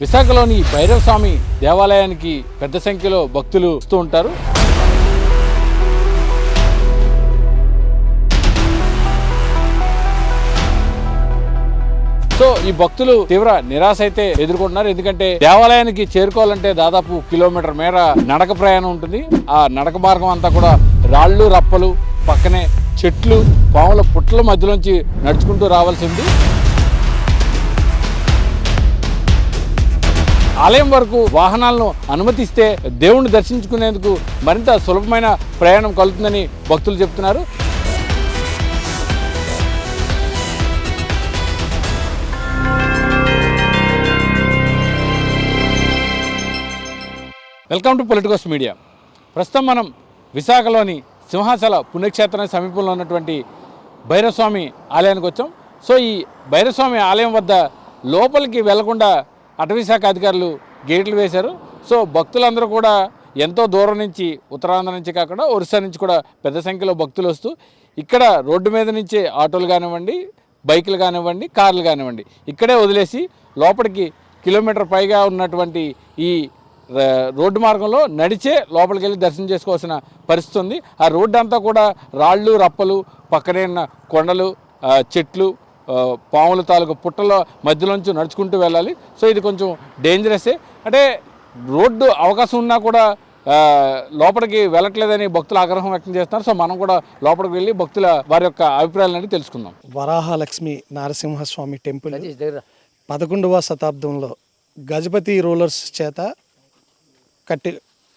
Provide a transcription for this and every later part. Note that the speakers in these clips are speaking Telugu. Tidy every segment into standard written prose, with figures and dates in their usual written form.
విశాఖలోని భైరవ స్వామి దేవాలయానికి పెద్ద సంఖ్యలో భక్తులు వస్తూ ఉంటారు. సో ఈ భక్తులు తీవ్ర నిరాశ అయితే ఎదుర్కొంటున్నారు. ఎందుకంటే దేవాలయానికి చేరుకోవాలంటే దాదాపు కిలోమీటర్ మేర నడక ప్రయాణం ఉంటుంది. ఆ నడక మార్గం అంతా కూడా రాళ్ళు రప్పలు, పక్కనే చెట్లు, పాముల పుట్ల మధ్యలోంచి నడుచుకుంటూ రావాల్సింది. ఆలయం వరకు వాహనాలను అనుమతిస్తే దేవుణ్ణి దర్శించుకునేందుకు మరింత సులభమైన ప్రయాణం కలుగుతుందని భక్తులు చెప్తున్నారు. Welcome to Politicos media. ప్రస్తుతం మనం విశాఖలోని సింహాచల పుణ్యక్షేత్రానికి సమీపంలో ఉన్నటువంటి భైరవస్వామి ఆలయానికి వచ్చాం. సో ఈ భైరవస్వామి ఆలయం వద్ద లోపలికి వెళ్లకుండా అటవీశాఖ అధికారులు గేట్లు వేశారు. సో భక్తులందరూ కూడా ఎంతో దూరం నుంచి, ఉత్తరాంధ్ర నుంచి కాకుండా ఒరిస్సా నుంచి కూడా పెద్ద సంఖ్యలో భక్తులు వస్తూ ఇక్కడ రోడ్డు మీద నుంచే ఆటోలు కానివ్వండి, బైకులు కానివ్వండి, కార్లు కానివ్వండి ఇక్కడే వదిలేసి లోపలికి కిలోమీటర్ పైగా ఉన్నటువంటి ఈ రోడ్డు మార్గంలో నడిచే లోపలికి వెళ్ళి దర్శనం చేసుకోవాల్సిన పరిస్థితి ఉంది. ఆ రోడ్డు అంతా కూడా రాళ్ళు రప్పలు, పక్కనే ఉన్న కొండలు, చెట్లు, పాముల తాలూకు పుట్టల మధ్యలోంచి నడుచుకుంటూ వెళ్ళాలి. సో ఇది కొంచెం డేంజరసే. అంటే రోడ్డు అవకాశం ఉన్నా కూడా లోపలికి వెళ్ళట్లేదని భక్తులు ఆగ్రహం వ్యక్తం చేస్తున్నారు. సో మనం కూడా లోపలికి వెళ్ళి భక్తుల వారి యొక్క అభిప్రాయాలని తెలుసుకుందాం. వరాహలక్ష్మి నరసింహస్వామి టెంపుల్ 11వ శతాబ్దంలో గజపతి రూలర్స్ చేత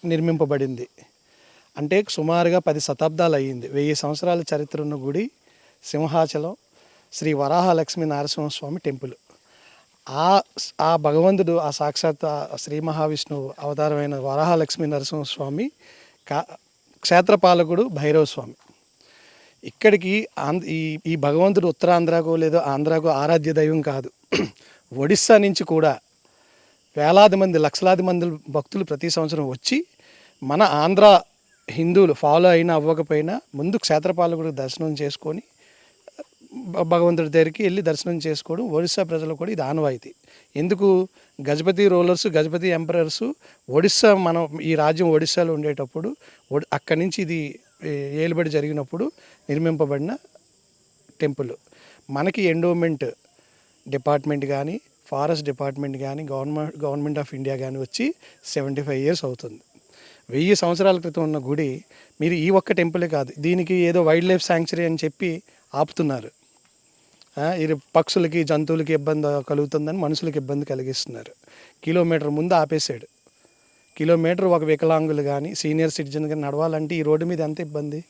నిర్మింపబడింది. అంటే సుమారుగా 10 శతాబ్దాలు అయ్యింది. 1000 సంవత్సరాల చరిత్ర ఉన్న గుడి సింహాచలం శ్రీ వరాహలక్ష్మి నరసింహస్వామి టెంపుల్. ఆ భగవంతుడు, ఆ సాక్షాత్ శ్రీ మహావిష్ణువు అవతారమైన వరాహలక్ష్మి నరసింహస్వామి క్షేత్రపాలకుడు భైరవ స్వామి. ఇక్కడికి ఈ భగవంతుడు ఉత్తరాంధ్రకు లేదో ఆంధ్రాకు ఆరాధ్య దైవం కాదు. ఒడిస్సా నుంచి కూడా వేలాది మంది, లక్షలాది మంది భక్తులు ప్రతి సంవత్సరం వచ్చి మన ఆంధ్ర హిందువులు ఫాలో అయినా అవ్వకపోయినా ముందు క్షేత్రపాలకుడు దర్శనం చేసుకొని భగవంతుడి దగ్గరికి వెళ్ళి దర్శనం చేసుకోవడం ఒడిస్సా ప్రజలు కూడా ఇది ఆనవాయితీ. ఎందుకు? గజపతి రూలర్స్, గజపతి ఎంపరర్స్ ఒడిస్సా, మనం ఈ రాజ్యం ఒడిస్సాలో ఉండేటప్పుడు అక్కడి నుంచి ఇది ఏలుబడి జరిగినప్పుడు నిర్మింపబడిన టెంపుల్. మనకి ఎండోమెంట్ డిపార్ట్మెంట్ కానీ, ఫారెస్ట్ డిపార్ట్మెంట్ కానీ, గవర్నమెంట్ ఆఫ్ ఇండియా కానీ వచ్చి 75 ఇయర్స్ అవుతుంది. 1000 సంవత్సరాల క్రితం ఉన్న గుడి మీరు ఈ ఒక్క టెంపులే కాదు, దీనికి ఏదో వైల్డ్ లైఫ్ శాంక్చురీ అని చెప్పి ఆపుతున్నారు. ఇది పక్షులకి, జంతువులకి ఇబ్బంది కలుగుతుందని మనుషులకి ఇబ్బంది కలిగిస్తున్నారు. కిలోమీటర్ ముందు ఆపేశాడు. కిలోమీటర్ ఒక వికలాంగులు కానీ, సీనియర్ సిటిజన్ కానీ నడవాలంటే ఈ రోడ్డు మీద ఎంత ఇబ్బంది.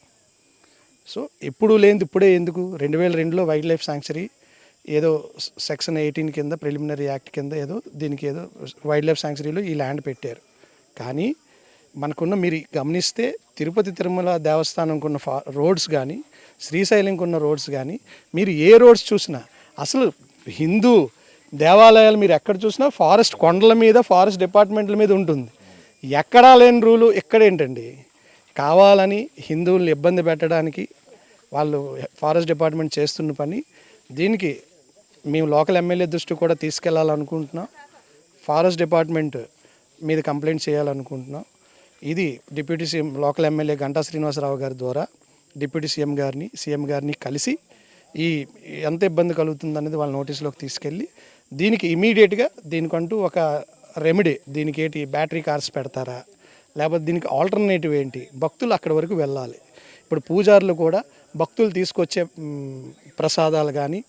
సో ఎప్పుడు లేనిది ఇప్పుడే ఎందుకు? 2002లో వైల్డ్ లైఫ్ శాంక్చురీ ఏదో సెక్షన్ 18 కింద, ప్రిలిమినరీ యాక్ట్ కింద ఏదో దీనికి ఏదో వైల్డ్ లైఫ్ శాంక్చురీలో ఈ ల్యాండ్ పెట్టారు. కానీ మనకున్న, మీరు గమనిస్తే తిరుపతి తిరుమల దేవస్థానంకు ఉన్న రోడ్స్ కానీ, శ్రీశైలంకి ఉన్న రోడ్స్ కానీ, మీరు ఏ రోడ్స్ చూసినా అసలు హిందూ దేవాలయాలు మీరు ఎక్కడ చూసినా ఫారెస్ట్ కొండల మీద, ఫారెస్ట్ డిపార్ట్మెంట్ల మీద ఉంటుంది. ఎక్కడా లేని రూలు ఎక్కడేంటండి? కావాలని హిందువుల్ని ఇబ్బంది పెట్టడానికి వాళ్ళు ఫారెస్ట్ డిపార్ట్మెంట్ చేస్తున్న పని. దీనికి మేము లోకల్ ఎమ్మెల్యే దృష్టి కూడా తీసుకెళ్లాలనుకుంటున్నాం. ఫారెస్ట్ డిపార్ట్మెంట్ మీద కంప్లైంట్ చేయాలనుకుంటున్నాం. ఇది deputy CM, local MLA Ganta Srinivasarao గారి ద్వారా డిప్యూటీ సీఎం గారిని కలిసి ఈ ఎంత ఇబ్బంది కలుగుతుంది అనేది వాళ్ళ నోటీసులోకి తీసుకెళ్ళి దీనికి ఇమీడియట్గా దీనికంటూ ఒక రెమెడీ, దీనికి ఏంటి బ్యాటరీ కార్స్ పెడతారా, లేకపోతే దీనికి ఆల్టర్నేటివ్ ఏంటి, భక్తులు అక్కడి వరకు వెళ్ళాలి. ఇప్పుడు పూజారులు కూడా భక్తులు తీసుకొచ్చే ప్రసాదాలు కానీ,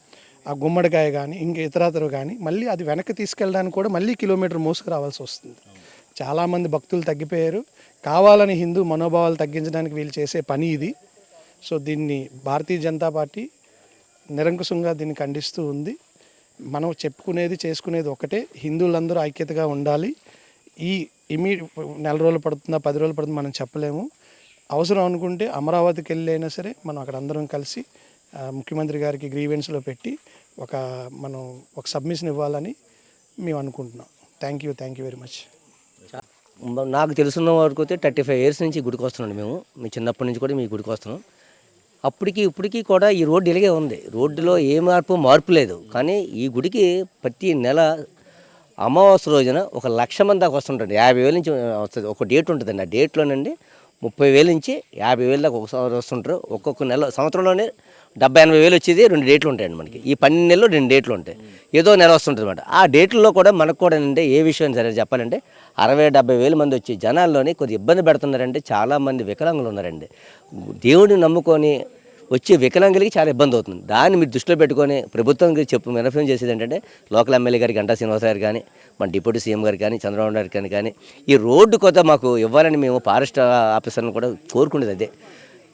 ఆ గుమ్మడికాయ కానీ, ఇంక ఇతరతరు కానీ మళ్ళీ అది వెనక్కి తీసుకెళ్ళడానికి కూడా మళ్ళీ కిలోమీటర్ మోసుకు రావాల్సి వస్తుంది. చాలామంది భక్తులు తగ్గిపోయారు. కావాలని హిందూ మనోభావాలు తగ్గించడానికి వీళ్ళు చేసే పని ఇది. సో దీన్ని భారతీయ జనతా పార్టీ నిరంకుశంగా దీన్ని ఖండిస్తూ ఉంది. మనం చెప్పుకునేది, చేసుకునేది ఒకటే, హిందువులందరూ ఐక్యతగా ఉండాలి. ఈ నెల రోజులు పడుతుందా, 10 రోజులు పడుతుందా మనం చెప్పలేము. అవసరం అనుకుంటే అమరావతికి వెళ్ళి అయినా సరే మనం అక్కడ అందరం కలిసి ముఖ్యమంత్రి గారికి గ్రీవెన్స్లో పెట్టి మనం ఒక సబ్మిషన్ ఇవ్వాలని మేము అనుకుంటున్నాం. Thank you very much. నాకు తెలుసున్న వరకు అయితే 35 ఇయర్స్ నుంచి గుడికి వస్తున్నాం. మీ చిన్నప్పటి నుంచి కూడా మీ గుడికి వస్తున్నాం. అప్పటికి ఇప్పటికీ కూడా ఈ రోడ్డు ఇలాగే ఉంది. రోడ్డులో ఏ మార్పు లేదు. కానీ ఈ గుడికి ప్రతి నెల అమావాస్య రోజున 1,00,000 మంది దాకా వస్తుంటారు. 50,000 నుంచి వస్తుంది. ఒక డేట్ ఉంటుందండి. ఆ డేట్లోనండి 30,000 నుంచి 50,000 దాకా ఒకసారి వస్తుంటారు. ఒక్కొక్క నెల సంవత్సరంలోనే 70,000-80,000 వచ్చేది 2 డేట్లు ఉంటాయండి మనకి. ఈ 12 నెలలు 2 డేట్లు ఉంటాయి. ఏదో నెల వస్తుంటుంది అనమాట. ఆ డేట్లలో కూడా మనకు కూడా అంటే ఏ విషయం సరే చెప్పాలంటే 60,000-70,000 మంది వచ్చి జనాల్లోని కొద్ది ఇబ్బంది పెడుతున్నారంటే చాలామంది వికలాంగులు ఉన్నారండి. దేవుడిని నమ్ముకొని వచ్చే వికలాంగులకి చాలా ఇబ్బంది అవుతుంది. దాన్ని మీరు దృష్టిలో పెట్టుకొని ప్రభుత్వం వినఫం చేసేది ఏంటంటే లోకల్ ఎమ్మెల్యే గారికి గంటా శ్రీనివాస గారు కానీ, మన డిప్యూటీ సీఎం గారు కానీ, చంద్రబాబు నాయుడు గారు కానీ ఈ రోడ్డు కొత్త మాకు ఇవ్వాలని మేము ఫారెస్ట్ ఆఫీసర్ని కూడా కోరుకునేది అదే.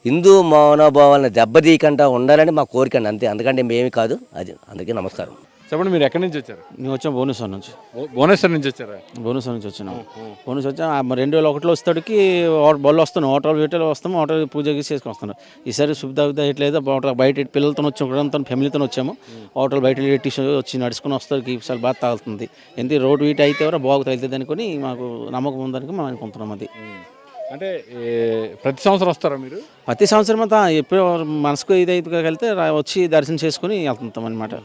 హిందూ మనోభావాలను దెబ్బతీయకుండా ఉండాలని మా కోరిక అంతే. అందుకంటే మేమీ కాదు అది. అందుకే నమస్కారం. చెప్పండి, మీరు ఎక్కడి నుంచి వచ్చారు? మేము వచ్చాం భువనేశ్వర్ నుంచి. భువనేశ్వర్ నుంచి వచ్చారా? భువనేశ్వర్ నుంచి వచ్చినాం. భువనేశ్వర్ వచ్చాం. 2001లో వస్తాడికి బళ్ళు వస్తున్నాం. హోటల్ వీటలు వస్తాము. హోటల్ పూజ చేసుకొని వస్తున్నాం. ఈసారి శుభ్రత ఇట్లేదు. బయట పిల్లలతో వచ్చాము, కుటుంబంతో ఫ్యామిలీతో వచ్చాము. హోటల్ బయట వచ్చి నడుచుకుని వస్తానికి ఈసారి బాగా తాగుతుంది. ఎందుకు రోడ్డు వీటి అయితే ఎవరో బాగుతుంది అనుకుని మాకు నమ్మకం ఉందని మేము అనుకుంటున్నాం. అది అంటే ప్రతి సంవత్సరం వస్తారా మీరు? ప్రతి సంవత్సరం అంతా ఎప్పుడు మనసుకు ఇదైతే వెళ్తే వచ్చి దర్శనం చేసుకుని వెళ్తుంటాం అనమాట.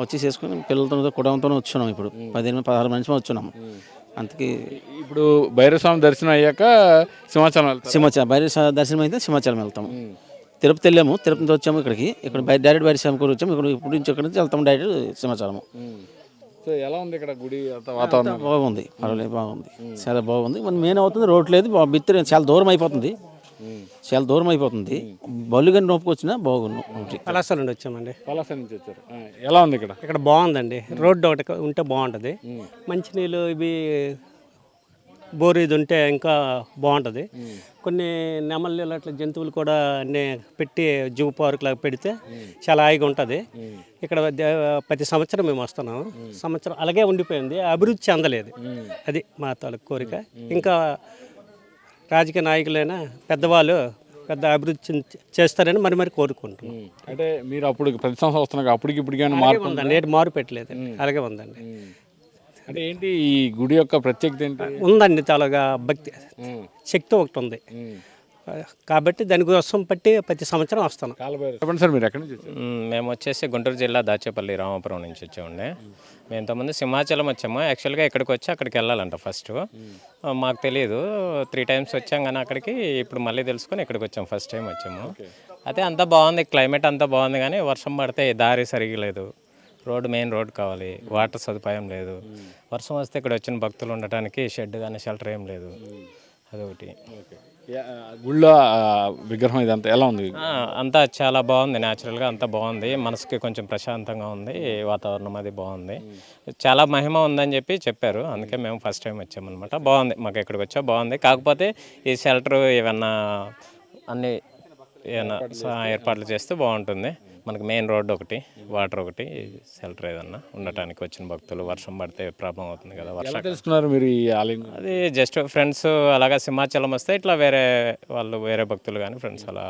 వచ్చి చేసుకుని పిల్లలతో కుటుంబంతో వచ్చున్నాం. ఇప్పుడు 15-16 మంది వచ్చున్నాము. అందుకే ఇప్పుడు భైరవస్వామి దర్శనం అయ్యాక సింహాచలం వెళ్తాం. సింహాచలం భైరవ దర్శనం అయితే సింహాచలం వెళ్తాము. తిరుపతి వెళ్ళాము. తిరుపతి వచ్చాము. ఇక్కడికి డైరెక్ట్ భైరవస్వామి కూడా వచ్చాము. ఇప్పుడు నుంచి ఇక్కడ నుంచి వెళ్తాము డైరెక్ట్ సింహాచలము. సో ఎలా ఉంది ఇక్కడ గుడి వాతావరణం? బాగుంది, పర్వాలేదు, బాగుంది, చాలా బాగుంది. మన మెయిన్ అవుతుంది రోడ్ లేదు, బిత్తర చాలా దూరం అయిపోతుంది. చాలా దూరం అయిపోతుంది. బళ్ళు కానీ నొప్పుకొచ్చినా బాగున్నాం. పలాస నుండి వచ్చామండి. పలాస నుంచి వచ్చారు. ఎలా ఉంది ఇక్కడ? ఇక్కడ బాగుందండి. రోడ్డు ఒకటి ఉంటే బాగుంటుంది. మంచినీళ్ళు ఇవి బోర్ ఇది ఉంటే ఇంకా బాగుంటుంది. కొన్ని నెమళ్ళు అట్లా జంతువులు కూడా అన్నీ పెట్టి జూ పార్క్ లాగా పెడితే చాలా హాయిగా ఉంటుంది. ఇక్కడ ప్రతి సంవత్సరం మేము వస్తున్నాము. సంవత్సరం అలాగే ఉండిపోయింది, అభివృద్ధి చెందలేదు. అది మా తాలూకు కోరిక. ఇంకా రాజకీయ నాయకులైనా పెద్దవాళ్ళు పెద్ద అభివృద్ధి చేస్తారని మరి కోరుకుంటున్నాం. అంటే మీరు అప్పుడు ప్రతి సంవత్సరం వస్తున్నారు, అప్పటికి ఇప్పటికీ ఉందండి. నేటి మారు పెట్టలేదు, అలాగే ఉందండి. అంటే ఏంటి ఈ గుడి యొక్క ప్రత్యేకత ఏంటి? ఉందండి, చాలాగా భక్తి శక్తి ఒకటి ఉంది కాబట్టి దానికోసం బట్టి ప్రతి సంవత్సరం వస్తాను. చెప్పండి సార్, మీరు ఎక్కడి నుంచి వచ్చారు? మేము వచ్చేసి గుంటూరు జిల్లా దాచేపల్లి రామాపురం నుంచి వచ్చామండి. మేము ఇంతకుముందు సింహాచలం వచ్చాము. యాక్చువల్గా ఇక్కడికి వచ్చి అక్కడికి వెళ్ళాలంట ఫస్ట్. మాకు తెలియదు, 3 times వచ్చాం కానీ అక్కడికి. ఇప్పుడు మళ్ళీ తెలుసుకొని ఇక్కడికి వచ్చాము. ఫస్ట్ టైం వచ్చాము. అయితే అంతా బాగుంది, క్లైమేట్ అంతా బాగుంది. కానీ వర్షం పడితే దారి సరిగా లేదు. రోడ్డు మెయిన్ రోడ్ కావాలి, వాటర్ సదుపాయం లేదు. వర్షం వస్తే ఇక్కడ వచ్చిన భక్తులు ఉండటానికి షెడ్ కానీ షెల్టర్ ఏం లేదు. అదొకటి. గుళ్ళో విగ్రహం ఇదంతా ఎలా ఉంది? అంతా చాలా బాగుంది. న్యాచురల్గా అంతా బాగుంది. మనసుకి కొంచెం ప్రశాంతంగా ఉంది. వాతావరణం అది బాగుంది. చాలా మహిమ ఉందని చెప్పారు. అందుకే మేము ఫస్ట్ టైం వచ్చామన్నమాట. బాగుంది, మాకు ఇక్కడికి వచ్చా బాగుంది. కాకపోతే ఈ షెల్టర్ ఏమన్నా అన్నీ ఏమైనా ఏర్పాట్లు చేస్తే బాగుంటుంది. మనకి మెయిన్ రోడ్డు ఒకటి, వాటర్ ఒకటి, షెల్టర్ ఏదన్నా ఉండటానికి వచ్చిన భక్తులు. వర్షం పడితే ప్రాబ్లం అవుతుంది కదా. వర్షం తెలుసుకున్నారు మీరు ఈ ఆలయం? అది జస్ట్ ఫ్రెండ్స్ అలాగా సింహాచలం వస్తే ఇట్లా వేరే వాళ్ళు వేరే భక్తులు కానీ ఫ్రెండ్స్ అలా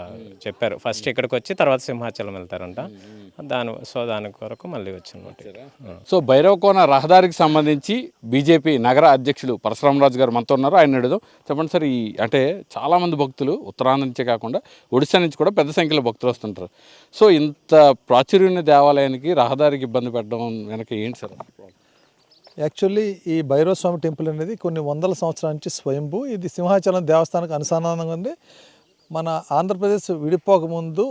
చెప్పారు. ఫస్ట్ ఇక్కడికి వచ్చి తర్వాత సింహాచలం వెళ్తారంట. దాని కొరకు మళ్ళీ వచ్చాను. సో భైరవకోన రహదారికి సంబంధించి బీజేపీ నగర అధ్యక్షులు పరశురామరాజు గారు మనతో ఉన్నారు. ఆయన అడుగుదాం. చెప్పండి సార్, ఈ అంటే చాలామంది భక్తులు ఉత్తరాంధ్ర నుంచే కాకుండా ఒడిశా నుంచి కూడా పెద్ద సంఖ్యలో భక్తులు వస్తుంటారు. సో ఇంత ప్రాచుర్యమైన దేవాలయానికి రహదారికి ఇబ్బంది పెట్టడం వెనక ఏంటి సార్? యాక్చువల్లీ ఈ భైరవస్వామి టెంపుల్ అనేది కొన్ని వందల సంవత్సరాల నుంచి స్వయంభూ. ఇది సింహాచలం దేవస్థానానికి అనుసంధానంగా ఉంది. మన ఆంధ్రప్రదేశ్ విడిపోకముందు,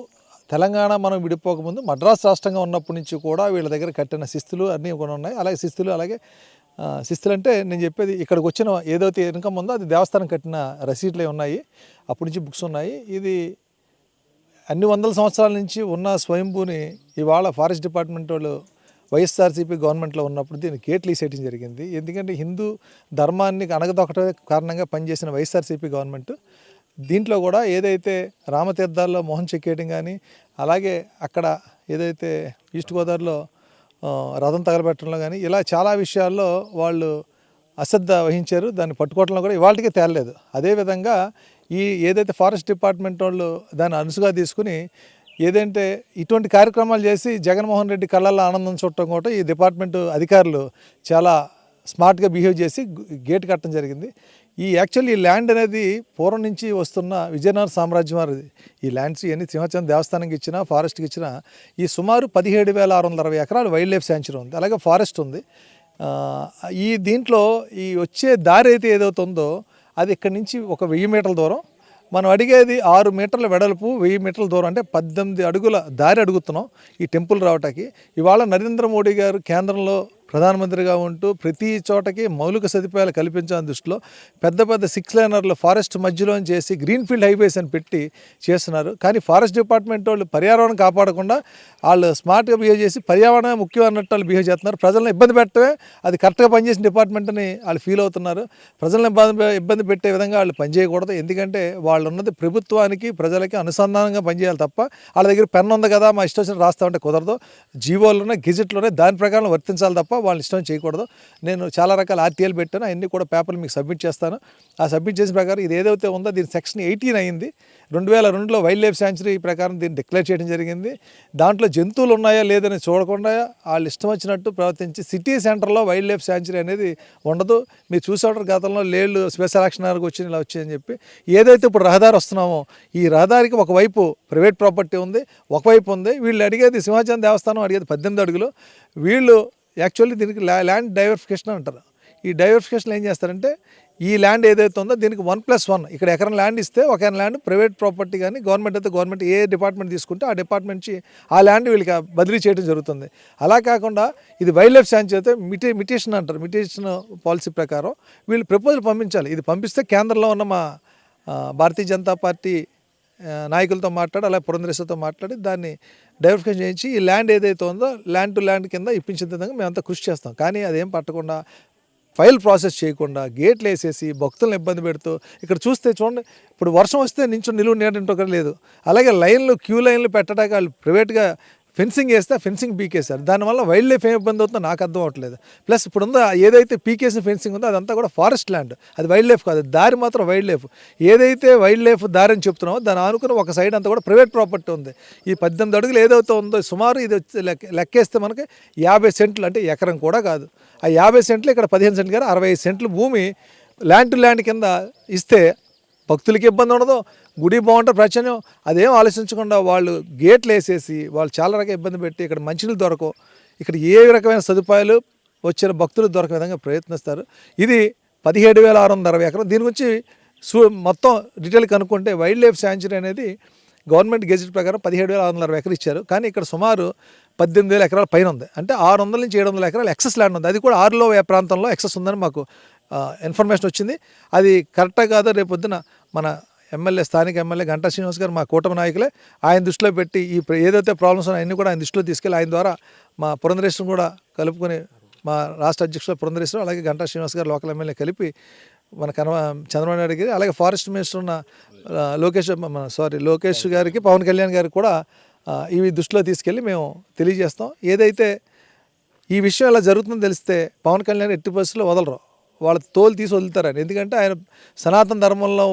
తెలంగాణ మనం విడిపోకముందు మద్రాసు రాష్ట్రంగా ఉన్నప్పటి నుంచి కూడా వీళ్ళ దగ్గర కట్టిన శిస్తులు అన్నీ కూడా ఉన్నాయి. అలాగే శిస్తులు అంటే నేను చెప్పేది ఇక్కడికి వచ్చిన ఏదైతే ఇన్కమ్ ఉందో అది దేవస్థానం కట్టిన రసీట్లే ఉన్నాయి. అప్పటి నుంచి బుక్స్ ఉన్నాయి. ఇది అన్ని వందల సంవత్సరాల నుంచి ఉన్న స్వయంభూని ఇవాళ ఫారెస్ట్ డిపార్ట్మెంట్ వాళ్ళు వైఎస్ఆర్సీపీ గవర్నమెంట్లో ఉన్నప్పుడు దీన్ని గేట్లు వేసేయడం జరిగింది. ఎందుకంటే హిందూ ధర్మాన్ని అణగదొక్కటమే కారణంగా పనిచేసిన వైఎస్ఆర్సీపీ గవర్నమెంట్ దీంట్లో కూడా ఏదైతే రామతీర్థాల్లో మొహం చెక్కేయడం కానీ, అలాగే అక్కడ ఏదైతే ఈస్ట్ గోదావరిలో రథం తగలబెట్టడంలో కానీ ఇలా చాలా విషయాల్లో వాళ్ళు అశ్రద్ధ వహించారు. దాన్ని పట్టుకోవడంలో కూడా ఇవాళకి తేలలేదు. అదేవిధంగా ఈ ఏదైతే ఫారెస్ట్ డిపార్ట్మెంట్ వాళ్ళు దాన్ని అనుసుగా తీసుకుని ఏదంటే ఇటువంటి కార్యక్రమాలు చేసి జగన్మోహన్ రెడ్డి కళ్ళల్లో ఆనందం చూడటం కూడా ఈ డిపార్ట్మెంట్ అధికారులు చాలా స్మార్ట్గా బిహేవ్ చేసి గేట్ కట్టడం జరిగింది. ఈ యాక్చువల్లీ ఈ ల్యాండ్ అనేది పూర్వం నుంచి వస్తున్న విజయనగర సామ్రాజ్యం వారిది. ఈ ల్యాండ్స్ ఇవన్నీ సింహాచలం దేవస్థానంకి ఇచ్చినా ఫారెస్ట్కి ఇచ్చినా ఈ సుమారు 17,660 ఎకరాలు వైల్డ్ లైఫ్ శాంచురీ ఉంది. అలాగే ఫారెస్ట్ ఉంది. ఈ దీంట్లో ఈ వచ్చే దారి అయితే ఏదైతే ఉందో అది ఇక్కడి నుంచి ఒక 1000 మీటర్ల దూరం, మనం అడిగేది 6 మీటర్ల వెడల్పు, 1000 మీటర్ల దూరం, అంటే 18 అడుగుల దారి అడుగుతున్నాం ఈ టెంపుల్ రావటానికి. ఇవాళ నరేంద్ర మోడీ గారు కేంద్రంలో ప్రధానమంత్రిగా ఉంటూ ప్రతి చోటకి మౌలిక సదుపాయాలు కల్పించాలని దృష్టిలో పెద్ద పెద్ద 6 లైనర్లు ఫారెస్ట్ మధ్యలో చేసి గ్రీన్ఫీల్డ్ హైవేస్ అని పెట్టి చేస్తున్నారు. కానీ ఫారెస్ట్ డిపార్ట్మెంట్ వాళ్ళు పర్యావరణం కాపాడకుండా వాళ్ళు స్మార్ట్గా బిహేవ్ చేసి పర్యావరణమే ముఖ్యం అన్నట్టు వాళ్ళు బిహేవ్ చేస్తున్నారు. ప్రజలను ఇబ్బంది పెట్టడమే అది కరెక్ట్గా పనిచేసిన డిపార్ట్మెంట్ అని వాళ్ళు ఫీల్ అవుతున్నారు. ప్రజలను ఇబ్బంది పెట్టే విధంగా వాళ్ళు పనిచేయకూడదు. ఎందుకంటే వాళ్ళు ఉన్నది ప్రభుత్వానికి ప్రజలకి అనుసంధానంగా పనిచేయాలి తప్ప వాళ్ళ దగ్గర పెన్ ఉంది కదా మా ఇష్టం వచ్చినట్టు రాస్తా ఉంటే కుదరదు. జీవోలోనే గెజెట్లోనే దాని ప్రకారం వర్తించాలి తప్ప వాళ్ళు ఇష్టం చేయకూడదు. నేను చాలా రకాల ఆర్టీఎల్ పెట్టాను, అన్నీ కూడా పేపర్లు మీకు సబ్మిట్ చేస్తాను. ఆ సబ్మిట్ చేసిన ప్రకారం ఇది ఏదైతే ఉందో దీని సెక్షన్ 18 అయింది. 2002లో వైల్డ్ లైఫ్ శాంచురీ ప్రకారం దీన్ని డిక్లేర్ చేయడం జరిగింది. దాంట్లో జంతువులు ఉన్నాయా లేదని చూడకుండా వాళ్ళు ఇష్టం వచ్చినట్టు ప్రవర్తించి సిటీ సెంటర్లో వైల్డ్ లైఫ్ శాంచురీ అనేది ఉండదు. మీరు చూసేవారు గతంలో లేళ్ళు స్పెషల్ యాక్షనర్కి వచ్చింది ఇలా వచ్చాయని చెప్పి. ఏదైతే ఇప్పుడు రహదారి వస్తున్నామో ఈ రహదారికి ఒకవైపు ప్రైవేట్ ప్రాపర్టీ ఉంది, ఒకవైపు ఉంది. వీళ్ళు అడిగేది సింహాచలం దేవస్థానం అడిగేది 18 అడుగులు. వీళ్ళు యాక్చువల్లీ దీనికి ల్యాండ్ డైవర్ఫికేషన్ అంటారు. ఈ డైవర్ఫికేషన్ ఏం చేస్తారంటే ఈ ల్యాండ్ ఏదైతే ఉందో దీనికి 1+1 ఇక్కడ ఎకరం ల్యాండ్ ఇస్తే ఒక ల్యాండ్ ప్రైవేట్ ప్రాపర్టీ కానీ గవర్నమెంట్ అయితే గవర్నమెంట్ ఏ డిపార్ట్మెంట్ తీసుకుంటే ఆ డిపార్ట్మెంట్ నుంచి ఆ ల్యాండ్ వీళ్ళకి బదిలీ చేయడం జరుగుతుంది. అలా కాకుండా ఇది వైల్డ్ లైఫ్ శాంచురీ అయితే మిటేషన్ అంటారు. మిటేషన్ పాలసీ ప్రకారం వీళ్ళు ప్రపోజల్ పంపించాలి. ఇది పంపిస్తే కేంద్రంలో ఉన్న మా భారతీయ జనతా పార్టీ నాయకులతో మాట్లాడి అలాగే పురంధరేశ్వరితో మాట్లాడి దాన్ని డైవర్ఫికేషన్ చేయించి ఈ ల్యాండ్ ఏదైతే ఉందో ల్యాండ్ టు ల్యాండ్ కింద ఇప్పించే విధంగా మేమంతా కృషి చేస్తాం. కానీ అదేం పట్టకుండా ఫైల్ ప్రాసెస్ చేయకుండా గేట్లు వేసేసి భక్తులను ఇబ్బంది పెడుతూ ఇక్కడ చూస్తే చూడండి ఇప్పుడు వర్షం వస్తే నిలువ నీడంటూ లేదు. అలాగే క్యూ లైన్లు పెట్టడానికి వాళ్ళు ప్రైవేట్గా ఫెన్సింగ్ వేస్తే ఫెన్సింగ్ పీకేశారు. దానివల్ల వైల్డ్ లైఫ్ ఏం ఇబ్బంది అవుతుందో నాకు అర్థం అవ్వట్లేదు. ప్లస్ ఇప్పుడు ఉందో ఏదైతే పీకేసిన ఫెన్సింగ్ ఉందో అదంతా కూడా ఫారెస్ట్ ల్యాండ్, అది వైల్డ్ లైఫ్ కాదు. దారి మాత్రం వైల్డ్ లైఫ్. ఏదైతే వైల్డ్ లైఫ్ దారి అని చెప్తున్నామో దాని ఆనుకుని ఒక సైడ్ అంతా కూడా ప్రైవేట్ ప్రాపర్టీ ఉంది. ఈ 18 అడుగులు ఏదైతే ఉందో సుమారు ఇది లెక్కేస్తే మనకి 50 సెంట్లు, అంటే ఎకరం కూడా కాదు. ఆ 50 సెంట్లు ఇక్కడ 15 సెంట్లు కానీ 65 సెంట్లు భూమి ల్యాండ్ టు ల్యాండ్ కింద ఇస్తే భక్తులకి ఇబ్బంది ఉండదు, గుడి బాగుంటుంది ప్రచన్యం. అదేం ఆలోచించకుండా వాళ్ళు గేట్లు వేసేసి వాళ్ళు చాలా రకాల ఇబ్బంది పెట్టి ఇక్కడ మంచినీళ్ళు దొరకవు, ఇక్కడ ఏ రకమైన సదుపాయాలు వచ్చిన భక్తులు దొరక విధంగా ప్రయత్నిస్తారు. ఇది 17,660 ఎకరం. దీని గురించి మొత్తం డీటెయిల్ కనుక్కుంటే వైల్డ్ లైఫ్ శాంచురీ అనేది గవర్నమెంట్ గెజెట్ ప్రకారం 17,660 ఎకరం ఇచ్చారు. కానీ ఇక్కడ సుమారు 18,000 ఎకరాల పైన ఉంది. అంటే 600 నుంచి 700 ఎకరాలు ఎక్సెస్ ల్యాండ్ ఉంది. అది కూడా ఆరులో ప్రాంతంలో ఎక్సెస్ ఉందని మాకు ఇన్ఫర్మేషన్ వచ్చింది. అది కరెక్టా కాదో రేపొద్దున మన స్థానిక ఎమ్మెల్యే గంటా శ్రీనివాస్ గారు మా కూటమి నాయకులే ఆయన దృష్టిలో పెట్టి ఈ ఏదైతే ప్రాబ్లమ్స్ ఉన్నాయో అన్నీ కూడా ఆయన దృష్టిలో తీసుకెళ్ళి ఆయన ద్వారా మా పురంధరేశ్వరం కూడా కలుపుకొని మా రాష్ట్ర అధ్యక్షులు పురంధరేశ్వరం అలాగే గంటా శ్రీనివాస్ గారు లోకల్ ఎమ్మెల్యే కలిపి మన చంద్రబాబు నాయుడు గారి అలాగే ఫారెస్ట్ మినిస్టర్ ఉన్న లోకేష్ గారికి పవన్ కళ్యాణ్ గారికి కూడా ఇవి దృష్టిలో తీసుకెళ్ళి మేము తెలియజేస్తాం. ఏదైతే ఈ విషయం ఇలా జరుగుతుందో తెలిస్తే పవన్ కళ్యాణ్ ఎట్టి పరిస్థితుల్లో వదలరు, వాళ్ళ తోలు తీసి వదులుతారని. ఎందుకంటే ఆయన సనాతన ధర్మంలో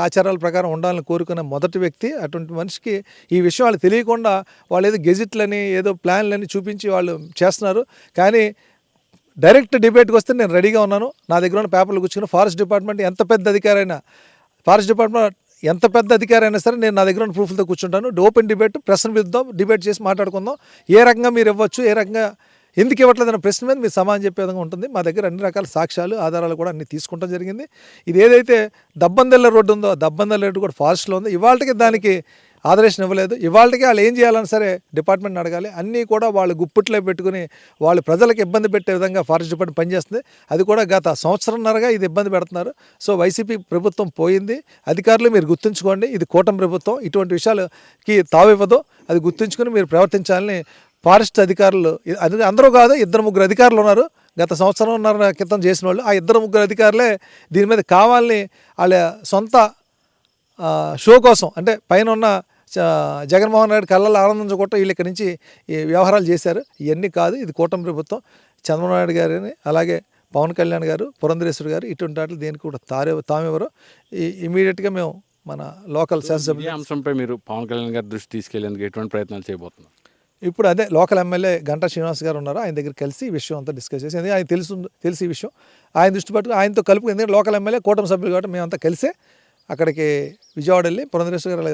ఆచారాల ప్రకారం ఉండాలని కోరుకునే మొదటి వ్యక్తి. అటువంటి మనిషికి ఈ విషయం వాళ్ళు తెలియకుండా వాళ్ళు ఏదో గెజిట్లని ఏదో ప్లాన్లని చూపించి వాళ్ళు చేస్తున్నారు. కానీ డైరెక్ట్ డిబేట్కి వస్తే నేను రెడీగా ఉన్నాను. నా దగ్గర ఉన్న పేపర్లు కూర్చుని ఫారెస్ట్ డిపార్ట్మెంట్ ఎంత పెద్ద అధికారి అయినా సరే నేను నా దగ్గర ఉన్న ప్రూఫ్లతో కూర్చుంటాను. ఓపెన్ డిబేట్, ప్రెస్ని పిలుద్దాం, డిబేట్ చేసి మాట్లాడుకుందాం. ఏ రకంగా మీరు ఇవ్వచ్చు, ఏ రకంగా ఎందుకు ఇవ్వట్లేదన్న ప్రశ్న మీద మీరు సమాధానం చెప్పే విధంగా ఉంటుంది. మా దగ్గర అన్ని రకాల సాక్ష్యాలు ఆధారాలు కూడా అన్ని తీసుకుంటాం జరిగింది. ఇది ఏదైతే దబ్బందెల్ల రోడ్డు ఉందో దబ్బందెల్ల రోడ్డు కూడా ఫారెస్ట్లో ఉంది. ఇవాళకి దానికి ఆదరేషన్ ఇవ్వలేదు. ఇవాళకి వాళ్ళు ఏం చేయాలని సరే డిపార్ట్మెంట్ని అడగాలి. అన్నీ కూడా వాళ్ళు గుప్పిట్లో పెట్టుకుని వాళ్ళు ప్రజలకు ఇబ్బంది పెట్టే విధంగా ఫారెస్ట్ డిపార్ట్మెంట్ పనిచేస్తుంది. అది కూడా గత సంవత్సరంన్నరగా ఇది ఇబ్బంది పెడుతున్నారు. సో వైసీపీ ప్రభుత్వం పోయింది. అధికారులు మీరు గుర్తుంచుకోండి, ఇది కూటమి ప్రభుత్వం, ఇటువంటి విషయాలకి తావివ్వదు. అది గుర్తుంచుకొని మీరు ప్రవర్తించాలని ఫారెస్ట్ అధికారులు అందరూ కాదు, 2-3 అధికారులు ఉన్నారు గత సంవత్సరంన్నర క్రితం చేసిన వాళ్ళు. ఆ 2-3 అధికారులే దీని మీద కావాలని వాళ్ళ సొంత షో కోసం అంటే పైన ఉన్న జగన్మోహన్ రెడ్డి కళ్ళల్లో ఆనందించకుండా వీళ్ళు ఇక్కడి నుంచి ఈ వ్యవహారాలు చేశారు. ఇవన్నీ కాదు, ఇది కూటమి ప్రభుత్వం. చంద్రబాబు నాయుడు గారిని అలాగే పవన్ కళ్యాణ్ గారు, పురంధరేశ్వరి గారు ఇటువంటి వాటిని దేనికి కూడా తామెవరు. ఇమీడియట్గా మేము మన లోకల్ శాసనసభ్యులు అంశంపై మీరు పవన్ కళ్యాణ్ గారి దృష్టి తీసుకెళ్లేందుకు ఎటువంటి ప్రయత్నాలు చేయబోతున్నారు? ఇప్పుడు అదే లోకల్ ఎమ్మెల్యే గంటా శ్రీనివాస్ గారు ఉన్నారు, ఆయన దగ్గర కలిసి ఈ విషయం అంతా డిస్కస్ చేసి, ఎందుకంటే ఆయన తెలిసి ఈ విషయం ఆయన దృష్టి పట్టుకు ఆయనతో కలుపు. ఎందుకంటే లోకల్ ఎమ్మెల్యే కూటమి సభ్యులు కాబట్టి మేమంతా కలిసే అక్కడికి విజయవాడ వెళ్ళి పురంధరేశ్వరి గారు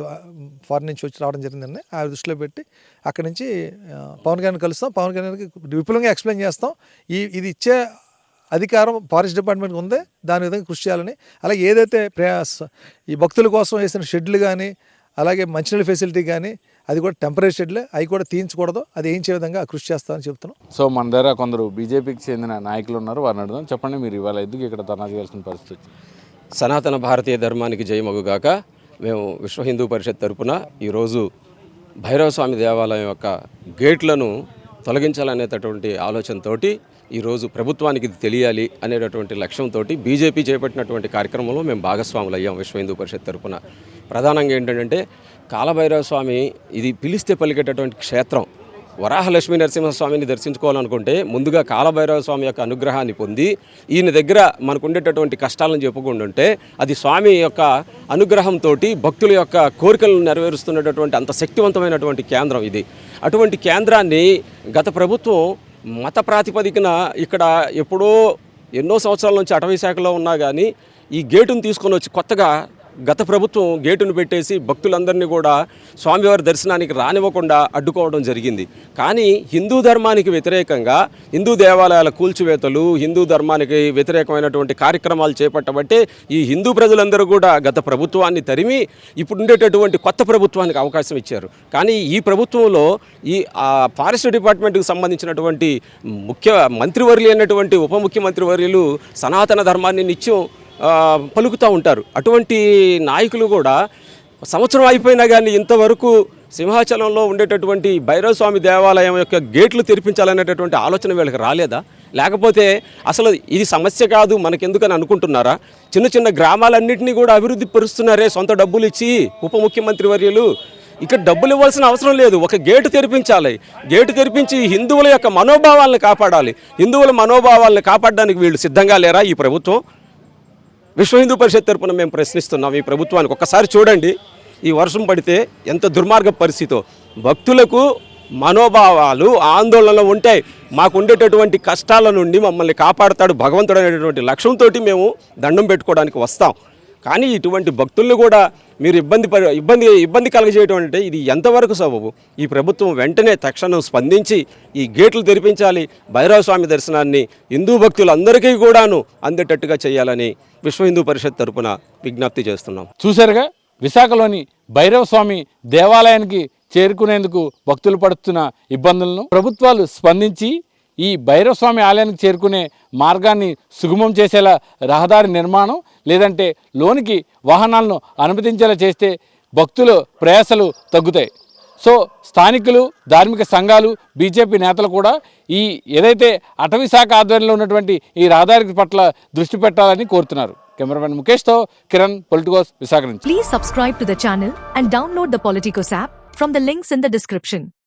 ఫారెన్ నుంచి వచ్చి రావడం జరిగిందండి. ఆ దృష్టిలో పెట్టి అక్కడి నుంచి పవన్ కళ్యాణ్ కలుస్తాం. పవన్ కళ్యాణ్కి విపులంగా ఎక్స్ప్లెయిన్ చేస్తాం. ఇది ఇచ్చే అధికారం ఫారెస్ట్ డిపార్ట్మెంట్కి ఉంది, దాని విధంగా కృషి చేయాలని. అలాగే ఏదైతే ఈ భక్తుల కోసం వేసిన షెడ్లు కానీ, అలాగే మంచినీళ్ళ ఫెసిలిటీ కానీ, అది కూడా టెంపరీ షెడ్లే, అవి కూడా తీయించకూడదు. అది వేయించే విధంగా కృషి చేస్తామని చెప్తున్నాం. సో మన దగ్గర కొందరు బీజేపీకి చెందిన నాయకులు ఉన్నారు, వారిని అడుగుదాం. చెప్పండి, మీరు ఇవాళ ఎందుకు ఇక్కడ ధర్నా చేయాల్సిన పరిస్థితి? సనాతన భారతీయ ధర్మానికి జయమగుగాక. మేము విశ్వ హిందూ పరిషత్ తరపున ఈరోజు భైరవ స్వామి దేవాలయం యొక్క గేట్లను తొలగించాలనేటటువంటి ఆలోచనతోటి ఈరోజు ప్రభుత్వానికి ఇది తెలియాలి అనేటటువంటి లక్ష్యంతో బీజేపీ చేపట్టినటువంటి కార్యక్రమంలో మేము భాగస్వాములు అయ్యాం విశ్వ హిందూ పరిషత్ తరపున. ప్రధానంగా ఏంటంటే కాలభైరవ స్వామి ఇది పిలిస్తే పలికేటటువంటి క్షేత్రం. వరాహలక్ష్మీ నరసింహస్వామిని దర్శించుకోవాలనుకుంటే ముందుగా కాలభైరవ స్వామి యొక్క అనుగ్రహాన్ని పొంది ఈయన దగ్గర మనకు ఉండేటటువంటి కష్టాలను చెప్పుకుంటుంటే అది స్వామి యొక్క అనుగ్రహంతో భక్తుల యొక్క కోరికలను నెరవేరుస్తున్నటువంటి అంత శక్తివంతమైనటువంటి కేంద్రం ఇది. అటువంటి కేంద్రాన్ని గత ప్రభుత్వం మత ప్రాతిపదికన ఇక్కడ ఎప్పుడో ఎన్నో సంవత్సరాల నుంచి అటవీ శాఖలో ఉన్నా కానీ ఈ గేటును తీసుకొని వచ్చి కొత్తగా గత ప్రభుత్వం గేటును పెట్టేసి భక్తులందరినీ కూడా స్వామివారి దర్శనానికి రానివ్వకుండా అడ్డుకోవడం జరిగింది. కానీ హిందూ ధర్మానికి వ్యతిరేకంగా హిందూ దేవాలయాల కూల్చివేతలు, హిందూ ధర్మానికి వ్యతిరేకమైనటువంటి కార్యక్రమాలు చేపట్టబట్టే ఈ హిందూ ప్రజలందరూ కూడా గత ప్రభుత్వాన్ని తరిమి ఇప్పుడు ఉండేటటువంటి కొత్త ప్రభుత్వానికి అవకాశం ఇచ్చారు. కానీ ఈ ప్రభుత్వంలో ఈ ఫారెస్ట్ డిపార్ట్మెంట్కి సంబంధించినటువంటి ముఖ్య మంత్రివర్యులు అయినటువంటి ఉప ముఖ్యమంత్రి వర్యులు సనాతన ధర్మాన్ని నిత్యం పలుకుతూ ఉంటారు. అటువంటి నాయకులు కూడా సంవత్సరం అయిపోయినా కానీ ఇంతవరకు సింహాచలంలో ఉండేటటువంటి భైరవ స్వామి దేవాలయం యొక్క గేట్లు తెరిపించాలనేటటువంటి ఆలోచన వీళ్ళకి రాలేదా? లేకపోతే అసలు ఇది సమస్య కాదు మనకెందుకని అనుకుంటున్నారా? చిన్న చిన్న గ్రామాలన్నింటినీ కూడా అభివృద్ధి పరుస్తున్నారే సొంత డబ్బులు ఇచ్చి ఉప ముఖ్యమంత్రి వర్యులు. ఇక్కడ డబ్బులు ఇవ్వాల్సిన అవసరం లేదు, ఒక గేటు తెరిపించాలి. గేటు తెరిపించి హిందువుల యొక్క మనోభావాలను కాపాడాలి. హిందువుల మనోభావాలను కాపాడడానికి వీళ్ళు సిద్ధంగా లేరా ఈ ప్రభుత్వం? విశ్వ హిందూ పరిషత్ తరపున మేము ప్రశ్నిస్తున్నాం ఈ ప్రభుత్వానికి. ఒక్కసారి చూడండి, ఈ వర్షం పడితే ఎంత దుర్మార్గ పరిస్థితో. భక్తులకు మనోభావాలు ఆందోళనలు ఉంటాయి. మాకు ఉండేటటువంటి కష్టాల నుండి మమ్మల్ని కాపాడుతాడు భగవంతుడు అనేటువంటి లక్ష్యంతో మేము దండం పెట్టుకోవడానికి వస్తాం. కానీ ఇటువంటి భక్తులను కూడా మీరు ఇబ్బంది కలగజేయడం అంటే ఇది ఎంతవరకు సబబు? ఈ ప్రభుత్వం వెంటనే తక్షణం స్పందించి ఈ గేట్లు తెరిపించాలి. భైరవ స్వామి దర్శనాన్ని హిందూ భక్తులందరికీ కూడాను అందేటట్టుగా చేయాలని విశ్వ హిందూ పరిషత్ తరపున విజ్ఞప్తి చేస్తున్నాం. చూశారుగా, విశాఖలోని భైరవ స్వామి దేవాలయానికి చేరుకునేందుకు భక్తులు పడుతున్న ఇబ్బందులను ప్రభుత్వాలు స్పందించి ఈ భైరవ స్వామి ఆలయానికి చేరుకునే మార్గాన్ని సుగమం చేసేలా రహదారి నిర్మాణం, లేదంటే లోనికి వాహనాలను అనుమతించేలా చేస్తే భక్తుల ప్రయాసలు తగ్గుతాయి. సో స్థానికులు, ధార్మిక సంఘాలు, బీజేపీ నేతలు కూడా ఈ ఏదైతే అటవీ శాఖ ఆధ్వర్యంలో ఉన్నటువంటి ఈ రహదారి పట్ల దృష్టి పెట్టాలని కోరుతున్నారు. కెమెరామెన్ ముఖేష్తో కిరణ్, పొలిటికోస్, విశాఖ నుంచి. Please subscribe to the channel and download the Politicos app from the links in the description.